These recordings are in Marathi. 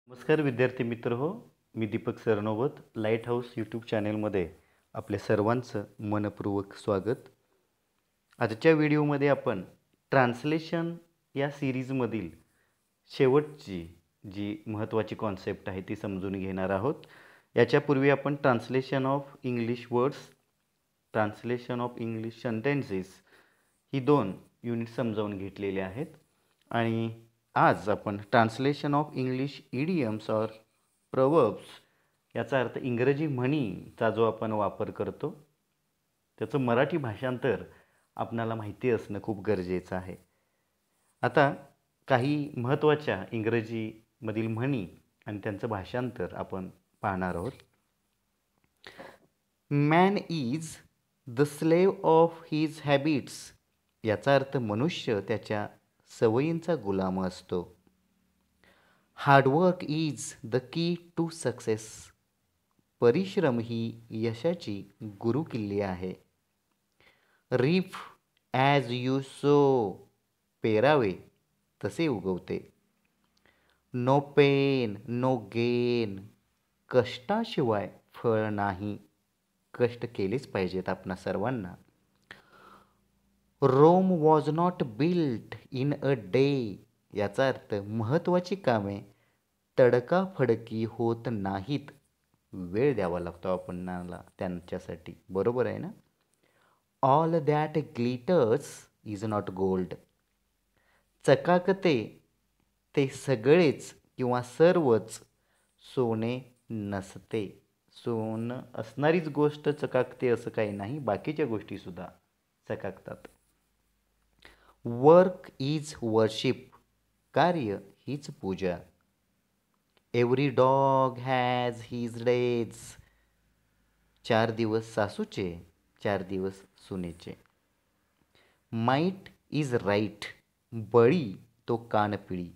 नमस्कार विद्यार्थी मित्र हो. मी Deepak Sarnobat Light House YouTube चॅनेलमध्ये आपल्या सर्वांचं मनपूर्वक स्वागत. आजच्या व्हिडिओमध्ये आपण ट्रान्सलेशन या सिरीजमधील शेवटची जी महत्त्वाची कॉन्सेप्ट आहे ती समजून घेणार आहोत. याच्यापूर्वी आपण translation of English words, translation of English sentences he 2 unit समजावून घेतलेले आहेत आणि आज आपण ट्रान्सलेशन ऑफ इंग्लिश इडियम्स और प्रवर्ब्स याचा अर्थ इंग्रजी म्हणीचा जो आपण वापर करतो त्याचं मराठी भाषांतर आपणाला माहिती असणं खूप गरजेचं आहे. आता काही महत्त्वाच्या इंग्रजीमधील म्हणी आणि त्यांचं भाषांतर आपण पाहणार आहोत. Man is the slave of his habits याचा अर्थ मनुष्य त्याच्या सवयींचा गुलाम असतो. Hard work is the key to success परिश्रम ही यशाची गुरुकिल्ली आहे. रीफ ॲज यू सो पेरावे तसे उगवते. नो पेन नो गेन कष्टाशिवाय फळ नाही. कष्ट केलेच पाहिजेत आपणा सर्वांना. Rome was not built in a day याचा अर्थ महत्त्वाची कामे तडकाफडकी होत नाहीत. वेळ द्यावा लागतो आपणाला त्यांच्यासाठी. बरोबर आहे ना. All that glitters is not gold चकाकते ते सगळेच किंवा सर्वच सोने नसते. सोनं असणारीच गोष्ट चकाकते असं काही नाही, बाकीच्या गोष्टीसुद्धा चकाकतात. वर्क इज वर्शिप कार्य हीच पूजा. Every dog has his days 4 दिवस सासूचे 4 दिवस सुनेचे. माईट इज राईट बळी तो कानपिळी.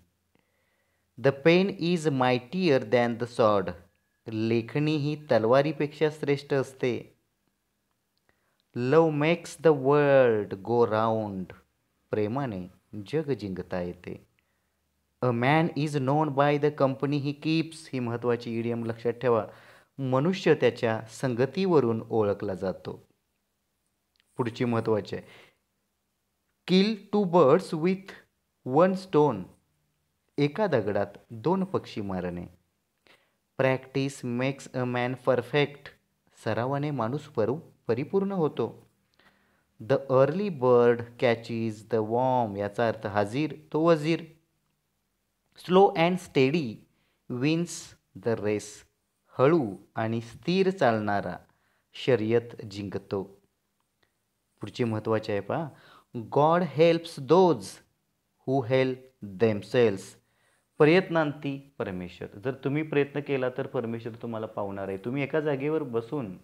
The pen is mightier than the sword लेखणी ही तलवारीपेक्षा श्रेष्ठ असते. Love makes the world go round प्रेमाने जग जिंकता येते. A man is known by the company he keeps ही महत्त्वाची इडियम लक्षात ठेवा. मनुष्य त्याच्या संगतीवरून ओळखला जातो. पुढची महत्त्वाची आहे. किल 2 बर्ड्स विथ 1 स्टोन एका दगडात 2 पक्षी मारणे. Practice makes a man perfect सरावाने माणूस परिपूर्ण होतो. The early bird catches the worm याचा अर्थ हाजीर तो वजीर. Slow and steady wins the race हळू आणि स्थिर चालणारा शर्यत जिंकतो. पुढची महत्त्वाची आहे पहा. God helps those who help themselves प्रयत्नांती परमेश्वर. जर तुम्ही प्रयत्न केला तर परमेश्वर तुम्हाला पावणार आहे. तुम्ही एका जागेवर बसून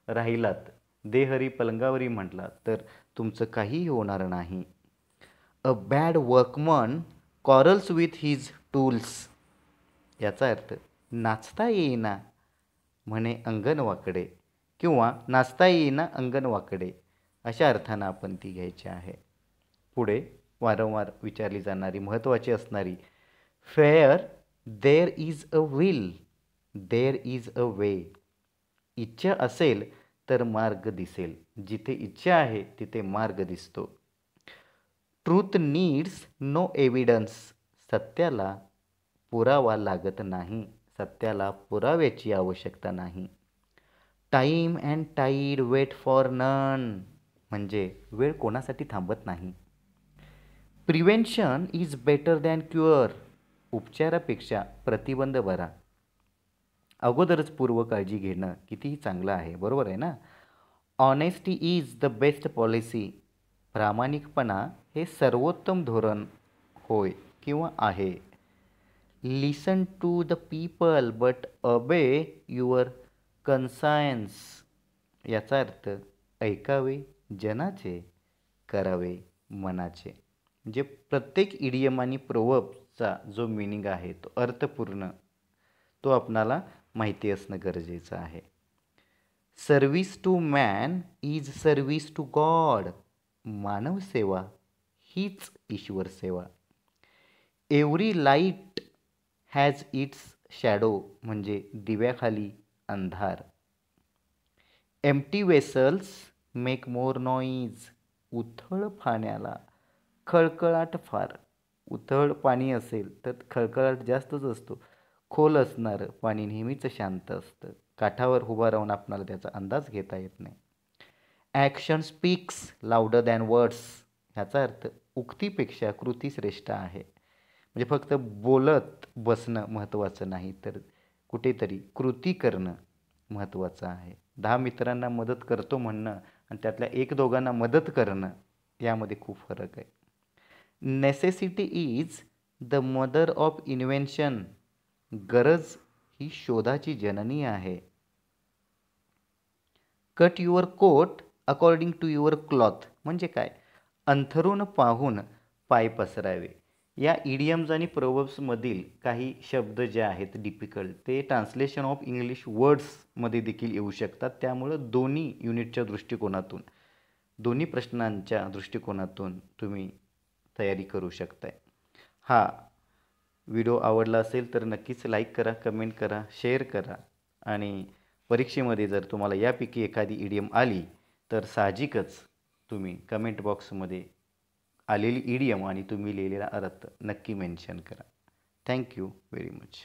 राहिलात देहरी पलंगावरी म्हटलात तर तुमचं काहीही होणार नाही. A bad workman quarrels with his tools याचा अर्थ नाचता येईना म्हणे अंगण वाकडे किंवा नाचता येईना अंगण वाकडे अशा अर्थानं आपण ती घ्यायची आहे. पुढे वारंवार विचारली जाणारी महत्त्वाची असणारी. Where there is a will there is a way इच्छा असेल तर मार्ग दिसेल. जिथे इच्छा आहे तिथे मार्ग दिसतो. ट्रूथ नीड्स नो एव्हिडन्स सत्याला पुरावा लागत नाही. सत्याला पुराव्याची आवश्यकता नाही. Time and tide wait for none म्हणजे वेळ कोणासाठी थांबत नाही. Prevention is better than cure उपचारापेक्षा प्रतिबंध बरा. अगोदरच पूर्व काळजी घेणं कितीही चांगलं आहे. बरोबर आहे ना. Honesty is the best policy प्रामाणिकपणा हे सर्वोत्तम धोरण होय किंवा आहे. लिसन टू द पीपल बट अबे युअर कन्सायन्स याचा अर्थ ऐकावे जनाचे करावे मनाचे. म्हणजे प्रत्येक इडियम आणि प्रोवर्बचा जो मिनिंग आहे तो अर्थपूर्ण तो आपणाला माहिती असणं गरजेचं आहे. Service to man is service to God मानव सेवा हीच ईश्वर सेवा. Every light has its shadow म्हणजे दिव्याखाली अंधार. Empty vessels make more noise. उथळ पाण्याला खळखळाट फार. उथळ पाणी असेल तर खळखळाट जास्तच असतो. खोल असणारं पाणी नेहमीच शांत असतं. काठावर उभा राहून आपणाला त्याचा अंदाज घेता येत नाही. Action speaks louder than words. ह्याचा अर्थ उक्तीपेक्षा कृती श्रेष्ठ आहे. म्हणजे फक्त बोलत बसणं महत्त्वाचं नाही, तर कुठेतरी कृती करणं महत्त्वाचं आहे. 10 मित्रांना मदत करतो म्हणणं आणि त्यातल्या 1-2घांना मदत करणं यामध्ये खूप फरक आहे. Necessity is the mother of invention. गरज ही शोधाची जननी आहे. Cut your coat according to your cloth म्हणजे काय? अंथरूण पाहून पाय पसरावे. या इडियम्स आणि प्रोव्हर्ब्समधील काही शब्द जे आहेत डिफिकल्ट, ते ट्रान्सलेशन ऑफ इंग्लिश वर्ड्समध्ये देखील येऊ शकतात. त्यामुळं दोन्ही युनिटच्या दृष्टिकोनातून, दोन्ही प्रश्नांच्या दृष्टिकोनातून तुम्ही तयारी करू शकताय. हा व्हिडिओ आवडला असेल तर नक्कीच लाईक करा, कमेंट करा, शेअर करा. आणि परीक्षेमध्ये जर तुम्हाला यापैकी एखादी इडियम आली तर साहजिकच तुम्ही कमेंट बॉक्समध्ये आलेली इडियम आणि तुम्ही लिहिलेला अर्थ नक्की मेन्शन करा. Thank you very much.